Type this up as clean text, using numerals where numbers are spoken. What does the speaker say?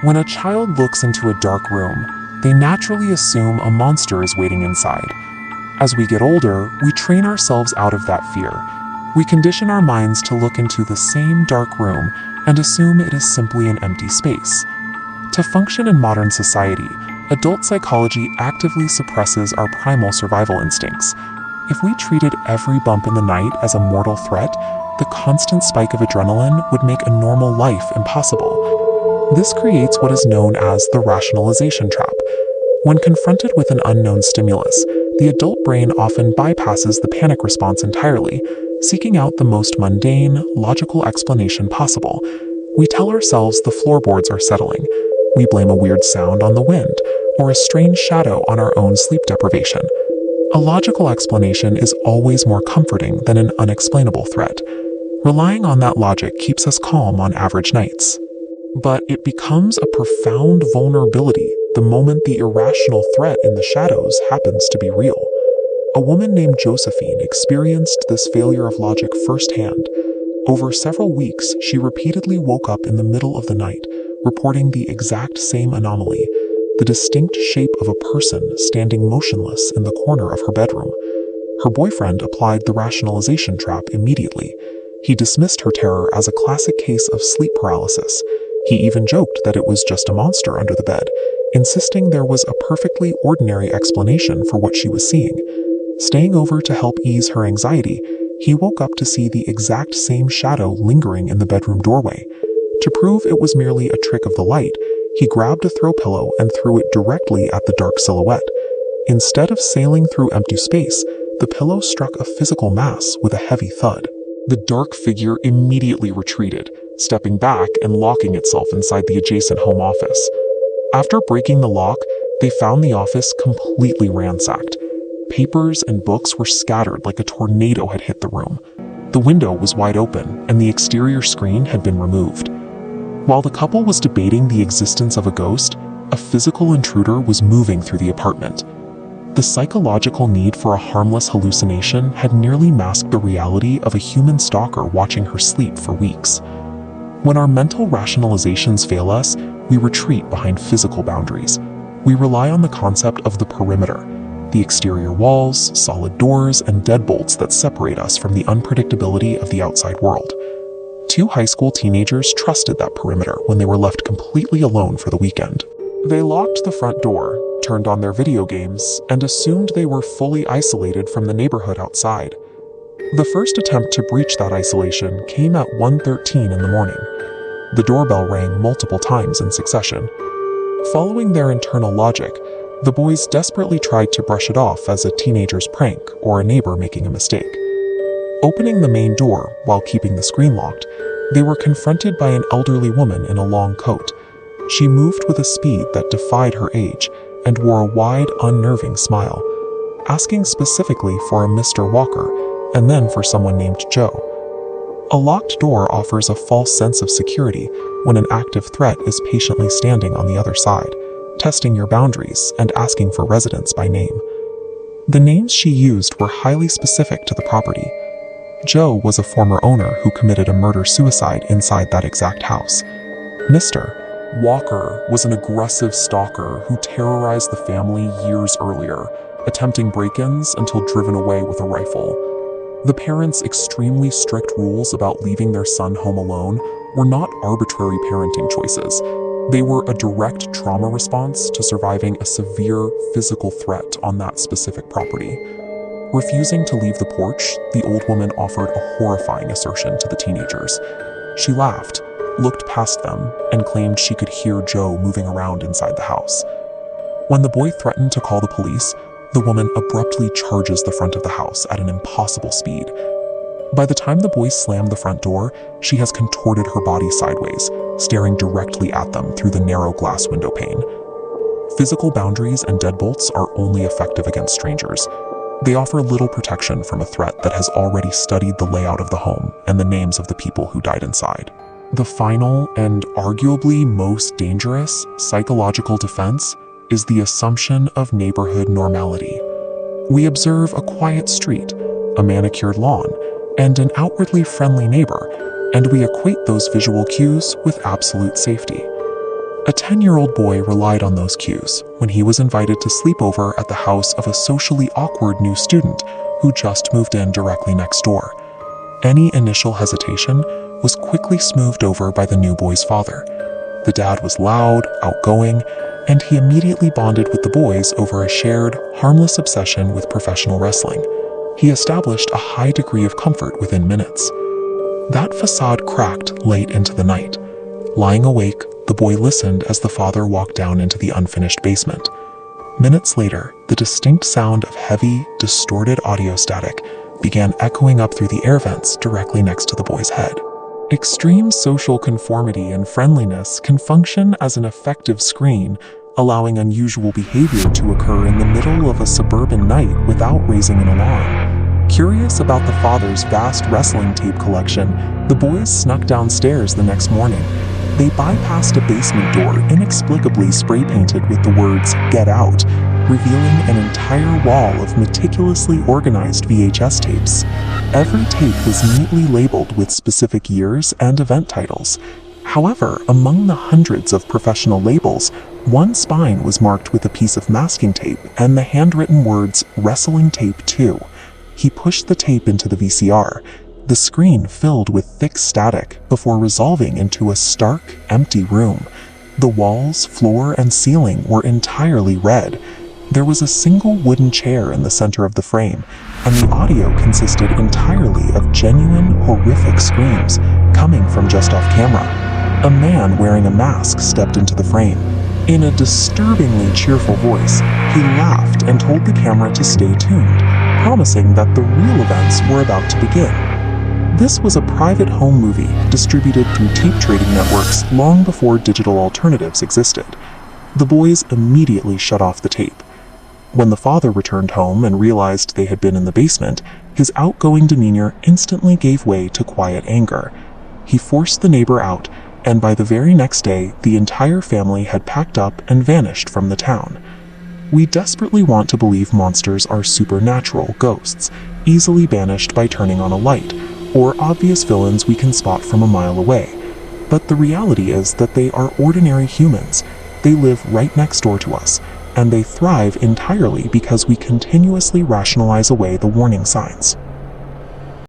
When a child looks into a dark room, they naturally assume a monster is waiting inside. As we get older, we train ourselves out of that fear. We condition our minds to look into the same dark room and assume it is simply an empty space. To function in modern society, adult psychology actively suppresses our primal survival instincts. If we treated every bump in the night as a mortal threat, the constant spike of adrenaline would make a normal life impossible. This creates what is known as the rationalization trap. When confronted with an unknown stimulus, the adult brain often bypasses the panic response entirely, seeking out the most mundane, logical explanation possible. We tell ourselves the floorboards are settling. We blame a weird sound on the wind, or a strange shadow on our own sleep deprivation. A logical explanation is always more comforting than an unexplainable threat. Relying on that logic keeps us calm on average nights. But it becomes a profound vulnerability the moment the irrational threat in the shadows happens to be real. A woman named Josephine experienced this failure of logic firsthand. Over several weeks, she repeatedly woke up in the middle of the night, reporting the exact same anomaly, the distinct shape of a person standing motionless in the corner of her bedroom. Her boyfriend applied the rationalization trap immediately. He dismissed her terror as a classic case of sleep paralysis. He even joked that it was just a monster under the bed, insisting there was a perfectly ordinary explanation for what she was seeing. Staying over to help ease her anxiety, he woke up to see the exact same shadow lingering in the bedroom doorway. To prove it was merely a trick of the light, he grabbed a throw pillow and threw it directly at the dark silhouette. Instead of sailing through empty space, the pillow struck a physical mass with a heavy thud. The dark figure immediately retreated, stepping back and locking itself inside the adjacent home office. After breaking the lock, they found the office completely ransacked. Papers and books were scattered like a tornado had hit the room. The window was wide open, and the exterior screen had been removed. While the couple was debating the existence of a ghost, a physical intruder was moving through the apartment. The psychological need for a harmless hallucination had nearly masked the reality of a human stalker watching her sleep for weeks. When our mental rationalizations fail us, we retreat behind physical boundaries. We rely on the concept of the perimeter, the exterior walls, solid doors, and deadbolts that separate us from the unpredictability of the outside world. Two high school teenagers trusted that perimeter when they were left completely alone for the weekend. They locked the front door, turned on their video games, and assumed they were fully isolated from the neighborhood outside. The first attempt to breach that isolation came at 1:13 in the morning. The doorbell rang multiple times in succession. Following their internal logic, the boys desperately tried to brush it off as a teenager's prank or a neighbor making a mistake. Opening the main door while keeping the screen locked, they were confronted by an elderly woman in a long coat. She moved with a speed that defied her age and wore a wide, unnerving smile, asking specifically for a Mr. Walker and then for someone named Joe. A locked door offers a false sense of security when an active threat is patiently standing on the other side, testing your boundaries and asking for residents by name. The names she used were highly specific to the property. Joe was a former owner who committed a murder-suicide inside that exact house. Mr. Walker was an aggressive stalker who terrorized the family years earlier, attempting break-ins until driven away with a rifle. The parents' extremely strict rules about leaving their son home alone were not arbitrary parenting choices. They were a direct trauma response to surviving a severe physical threat on that specific property. Refusing to leave the porch, the old woman offered a horrifying assertion to the teenagers. She laughed, looked past them, and claimed she could hear Joe moving around inside the house. When the boy threatened to call the police, the woman abruptly charges the front of the house at an impossible speed. By the time the boy slammed the front door, she has contorted her body sideways, staring directly at them through the narrow glass window pane. Physical boundaries and deadbolts are only effective against strangers. They offer little protection from a threat that has already studied the layout of the home and the names of the people who died inside. The final and arguably most dangerous psychological defense is the assumption of neighborhood normality. We observe a quiet street, a manicured lawn, and an outwardly friendly neighbor, and we equate those visual cues with absolute safety. A 10-year-old boy relied on those cues when he was invited to sleep over at the house of a socially awkward new student who just moved in directly next door. Any initial hesitation was quickly smoothed over by the new boy's father. The dad was loud, outgoing, and he immediately bonded with the boys over a shared, harmless obsession with professional wrestling. He established a high degree of comfort within minutes. That facade cracked late into the night. Lying awake, the boy listened as the father walked down into the unfinished basement. Minutes later, the distinct sound of heavy, distorted audio static began echoing up through the air vents directly next to the boy's head. Extreme social conformity and friendliness can function as an effective screen, allowing unusual behavior to occur in the middle of a suburban night without raising an alarm. Curious about the father's vast wrestling tape collection, the boys snuck downstairs the next morning. They bypassed a basement door inexplicably spray-painted with the words "Get Out," revealing an entire wall of meticulously organized VHS tapes. Every tape was neatly labeled with specific years and event titles. However, among the hundreds of professional labels, one spine was marked with a piece of masking tape and the handwritten words "Wrestling Tape 2." He pushed the tape into the VCR. The screen filled with thick static before resolving into a stark, empty room. The walls, floor, and ceiling were entirely red. There was a single wooden chair in the center of the frame, and the audio consisted entirely of genuine, horrific screams coming from just off camera. A man wearing a mask stepped into the frame. In a disturbingly cheerful voice, he laughed and told the camera to stay tuned, promising that the real events were about to begin. This was a private home movie distributed through tape trading networks long before digital alternatives existed. The boys immediately shut off the tape. When the father returned home and realized they had been in the basement, his outgoing demeanor instantly gave way to quiet anger. He forced the neighbor out, and by the very next day, the entire family had packed up and vanished from the town. We desperately want to believe monsters are supernatural ghosts, easily banished by turning on a light, or obvious villains we can spot from a mile away. But the reality is that they are ordinary humans. They live right next door to us, and they thrive entirely because we continuously rationalize away the warning signs.